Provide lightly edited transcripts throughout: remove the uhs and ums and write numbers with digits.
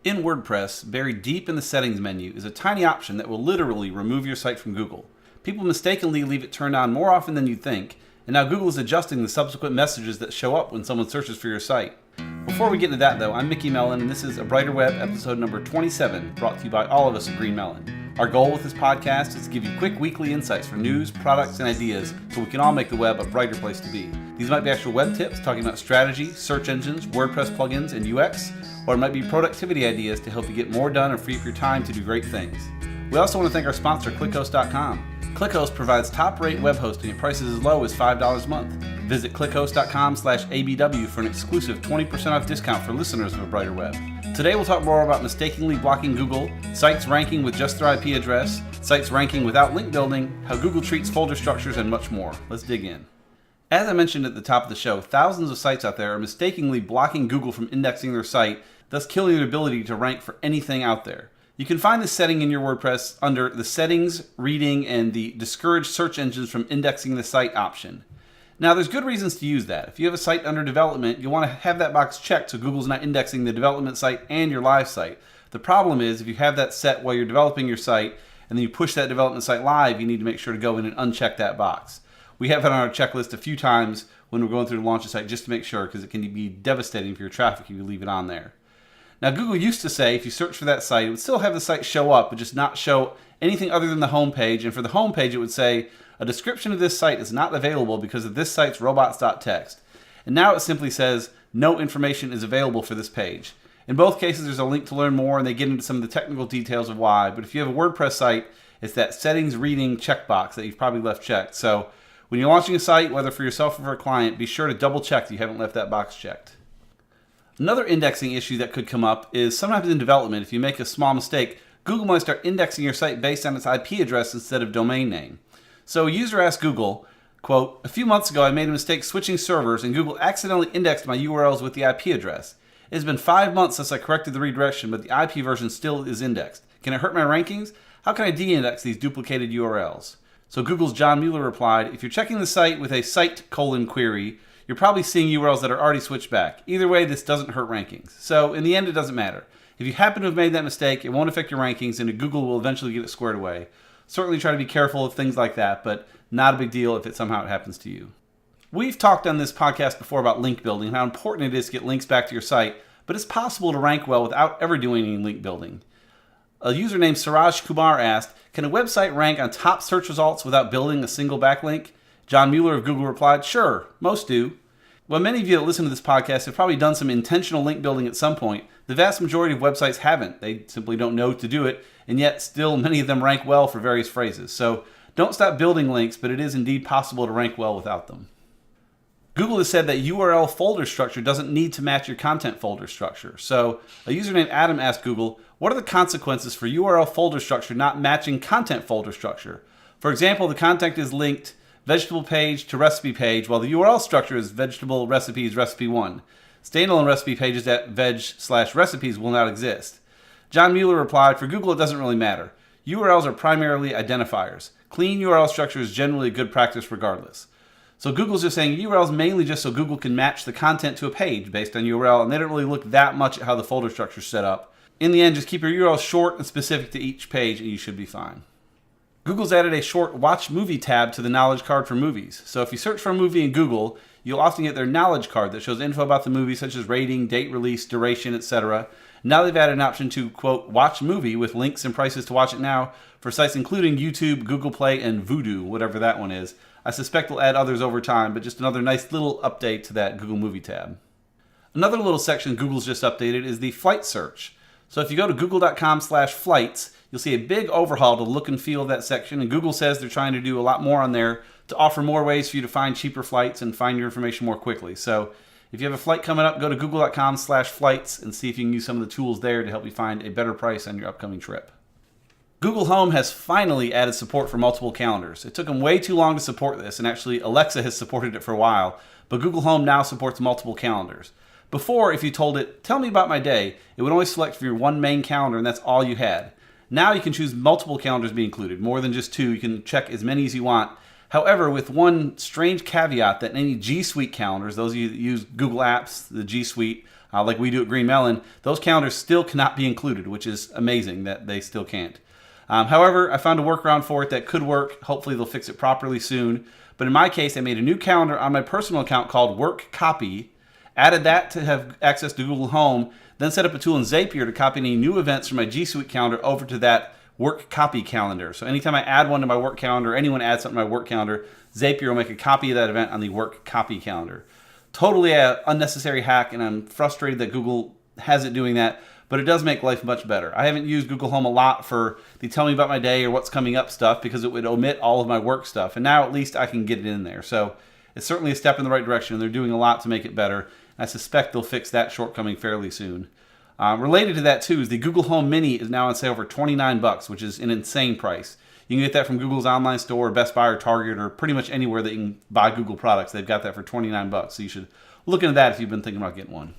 In WordPress, buried deep in the settings menu is a tiny option that will literally remove your site from Google. People mistakenly leave it turned on more often than you'd think, and now Google is adjusting the subsequent messages that show up when someone searches for your site. Before we get into that though, I'm Mickey Mellon, and this is A Brighter Web episode number 27, brought to you by all of us at Green Melon. Our goal with this podcast is to give you quick weekly insights for news, products, and ideas so we can all make the web a brighter place to be. These might be actual web tips talking about strategy, search engines, WordPress plugins, and UX, or it might be productivity ideas to help you get more done and free up your time to do great things. We also want to thank our sponsor, ClickHost.com. ClickHost provides top-rate web hosting at prices as low as $5 a month. Visit clickhost.com/ABW for an exclusive 20% off discount for listeners of A Brighter Web. Today we'll talk more about mistakenly blocking Google, sites ranking with just their IP address, sites ranking without link building, how Google treats folder structures, and much more. Let's dig in. As I mentioned at the top of the show, thousands of sites out there are mistakenly blocking Google from indexing their site, thus killing their ability to rank for anything out there. You can find this setting in your WordPress under the Settings, Reading, and the Discourage Search Engines from Indexing the Site option. Now, there's good reasons to use that. If you have a site under development, you'll want to have that box checked so Google's not indexing the development site and your live site. The problem is, if you have that set while you're developing your site, and then you push that development site live, you need to make sure to go in and uncheck that box. We have it on our checklist a few times when we're going through to launch a site just to make sure, because it can be devastating for your traffic if you leave it on there. Now, Google used to say if you search for that site, it would still have the site show up, but just not show anything other than the home page. And for the home page, it would say, a description of this site is not available because of this site's robots.txt. And now it simply says, no information is available for this page. In both cases, there's a link to learn more, and they get into some of the technical details of why. But if you have a WordPress site, it's that settings reading checkbox that you've probably left checked. So when you're launching a site, whether for yourself or for a client, be sure to double check that you haven't left that box checked. Another indexing issue that could come up is sometimes in development, if you make a small mistake, Google might start indexing your site based on its IP address instead of domain name. So a user asked Google, quote, "A few months ago I made a mistake switching servers and Google accidentally indexed my URLs with the IP address. It has been 5 months since I corrected the redirection, but the IP version still is indexed. Can it hurt my rankings? How can I de-index these duplicated URLs?" So Google's John Mueller replied, "If you're checking the site with a site query, you're probably seeing URLs that are already switched back. Either way, this doesn't hurt rankings. So in the end, it doesn't matter. If you happen to have made that mistake, it won't affect your rankings, and Google will eventually get it squared away. Certainly try to be careful of things like that, but not a big deal if it somehow happens to you." We've talked on this podcast before about link building and how important it is to get links back to your site, but it's possible to rank well without ever doing any link building. A user named Suraj Kumar asked, "Can a website rank on top search results without building a single backlink?" John Mueller of Google replied, "Sure, most do." While many of you that listen to this podcast have probably done some intentional link building at some point, the vast majority of websites haven't. They simply don't know to do it, and yet still many of them rank well for various phrases. So don't stop building links, but it is indeed possible to rank well without them. Google has said that URL folder structure doesn't need to match your content folder structure. So a user named Adam asked Google, what are the consequences for URL folder structure not matching content folder structure? For example, the content is linked vegetable page to recipe page, while the URL structure is vegetable recipes recipe 1. Standalone recipe pages at veg/recipes will not exist. John Mueller replied, "For Google, it doesn't really matter. URLs are primarily identifiers. Clean URL structure is generally a good practice regardless." So Google's just saying URLs mainly just so Google can match the content to a page based on URL, and they don't really look that much at how the folder structure is set up. In the end, just keep your URL short and specific to each page, and you should be fine. Google's added a short Watch Movie tab to the knowledge card for movies. So if you search for a movie in Google, you'll often get their knowledge card that shows info about the movie, such as rating, date release, duration, etc. Now they've added an option to, quote, watch movie with links and prices to watch it now for sites including YouTube, Google Play, and Vudu, whatever that one is. I suspect they'll add others over time, but just another nice little update to that Google Movie tab. Another little section Google's just updated is the flight search. So if you go to google.com/flights, you'll see a big overhaul to the look and feel of that section, and Google says they're trying to do a lot more on there to offer more ways for you to find cheaper flights and find your information more quickly. So if you have a flight coming up, go to google.com/flights and see if you can use some of the tools there to help you find a better price on your upcoming trip. Google Home has finally added support for multiple calendars. It took them way too long to support this, and actually Alexa has supported it for a while, but Google Home now supports multiple calendars. Before, if you told it, "Tell me about my day," it would only select for your one main calendar, and that's all you had. Now you can choose multiple calendars to be included, more than just two. You can check as many as you want. However, with one strange caveat that any G Suite calendars, those of you that use Google Apps, the G Suite, like we do at Green Melon, those calendars still cannot be included, which is amazing that they still can't. However, I found a workaround for it that could work. Hopefully they'll fix it properly soon. But in my case, I made a new calendar on my personal account called Work Copy, added that to have access to Google Home, then set up a tool in Zapier to copy any new events from my G Suite calendar over to that Work Copy calendar. So anytime I add one to my work calendar, or anyone adds something to my work calendar, Zapier will make a copy of that event on the Work Copy calendar. Totally an unnecessary hack, and I'm frustrated that Google has it doing that, but it does make life much better. I haven't used Google Home a lot for the tell me about my day or what's coming up stuff because it would omit all of my work stuff, and now at least I can get it in there. So it's certainly a step in the right direction, and they're doing a lot to make it better. I suspect they'll fix that shortcoming fairly soon. Related to that too is the Google Home Mini is now on sale for $29, which is an insane price. You can get that from Google's online store, Best Buy, or Target, or pretty much anywhere that you can buy Google products. They've got that for $29, so you should look into that if you've been thinking about getting one.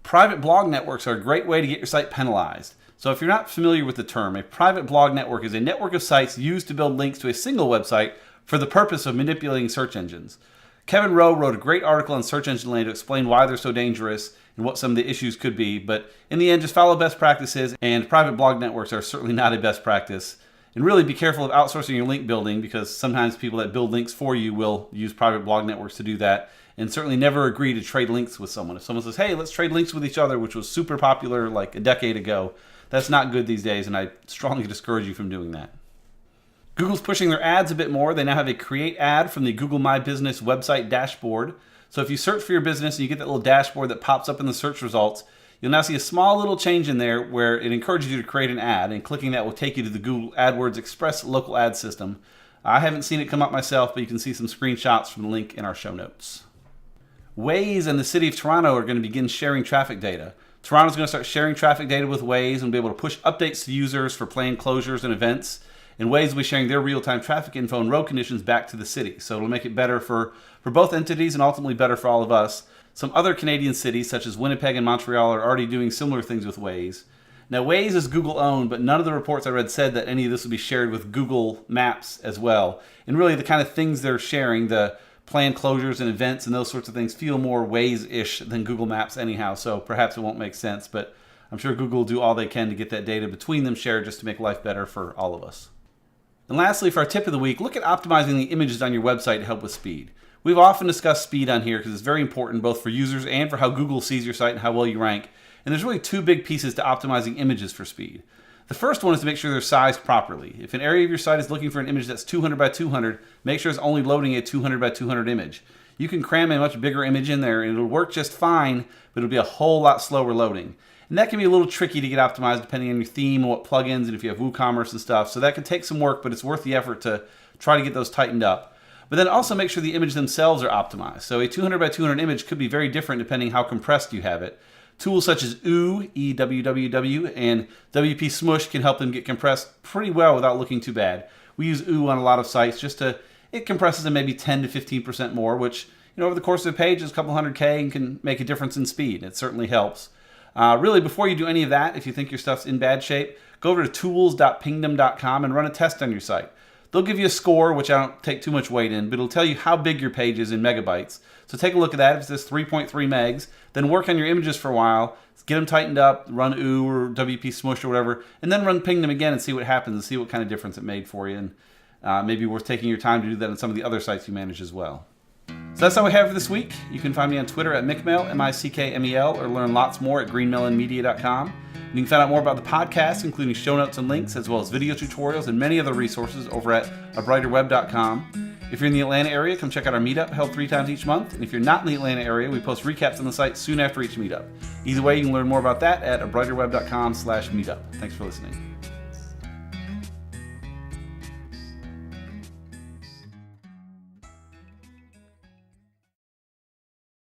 Private blog networks are a great way to get your site penalized. So if you're not familiar with the term, a private blog network is a network of sites used to build links to a single website for the purpose of manipulating search engines. Kevin Rowe wrote a great article on Search Engine Land to explain why they're so dangerous and what some of the issues could be, but in the end, just follow best practices, and private blog networks are certainly not a best practice. And really be careful of outsourcing your link building, because sometimes people that build links for you will use private blog networks to do that, and certainly never agree to trade links with someone. If someone says, hey, let's trade links with each other, which was super popular like a decade ago, that's not good these days, and I strongly discourage you from doing that. Google's pushing their ads a bit more. They now have a create ad from the Google My Business website dashboard. So if you search for your business and you get that little dashboard that pops up in the search results, you'll now see a small little change in there where it encourages you to create an ad, and clicking that will take you to the Google AdWords Express local ad system. I haven't seen it come up myself, but you can see some screenshots from the link in our show notes. Waze and the City of Toronto are going to begin sharing traffic data. Toronto's going to start sharing traffic data with Waze and be able to push updates to users for planned closures and events. And Waze will be sharing their real-time traffic info and road conditions back to the city. So it'll make it better for both entities and ultimately better for all of us. Some other Canadian cities, such as Winnipeg and Montreal, are already doing similar things with Waze. Now, Waze is Google-owned, but none of the reports I read said that any of this would be shared with Google Maps as well. And really, the kind of things they're sharing, the planned closures and events and those sorts of things, feel more Waze-ish than Google Maps anyhow, so perhaps it won't make sense. But I'm sure Google will do all they can to get that data between them shared just to make life better for all of us. And lastly, for our tip of the week, look at optimizing the images on your website to help with speed. We've often discussed speed on here because it's very important both for users and for how Google sees your site and how well you rank. And there's really two big pieces to optimizing images for speed. The first one is to make sure they're sized properly. If an area of your site is looking for an image that's 200 by 200, make sure it's only loading a 200 by 200 image. You can cram a much bigger image in there and it'll work just fine, but it'll be a whole lot slower loading. And that can be a little tricky to get optimized depending on your theme and what plugins and if you have WooCommerce and stuff. So that can take some work, but it's worth the effort to try to get those tightened up. But then also make sure the image themselves are optimized. So a 200 by 200 image could be very different depending how compressed you have it. Tools such as EWWW and WP Smush can help them get compressed pretty well without looking too bad. We use on a lot of sites it compresses them maybe 10 to 15% more, which over the course of a page is a couple hundred K and can make a difference in speed. It certainly helps. Really, before you do any of that, if you think your stuff's in bad shape, go over to tools.pingdom.com and run a test on your site. They'll give you a score, which I don't take too much weight in, but it'll tell you how big your page is in megabytes. So take a look at that. If it says 3.3 megs, then work on your images for a while, get them tightened up, run or WP Smush or whatever, and then run Pingdom again and see what happens and see what kind of difference it made for you. And maybe worth taking your time to do that on some of the other sites you manage as well. So that's all we have for this week. You can find me on Twitter at Mickmel, M-I-C-K-M-E-L, or learn lots more at greenmelonmedia.com. You can find out more about the podcast, including show notes and links, as well as video tutorials and many other resources over at abrighterweb.com. If you're in the Atlanta area, come check out our meetup held 3 times each month. And if you're not in the Atlanta area, we post recaps on the site soon after each meetup. Either way, you can learn more about that at abrighterweb.com/meetup. Thanks for listening.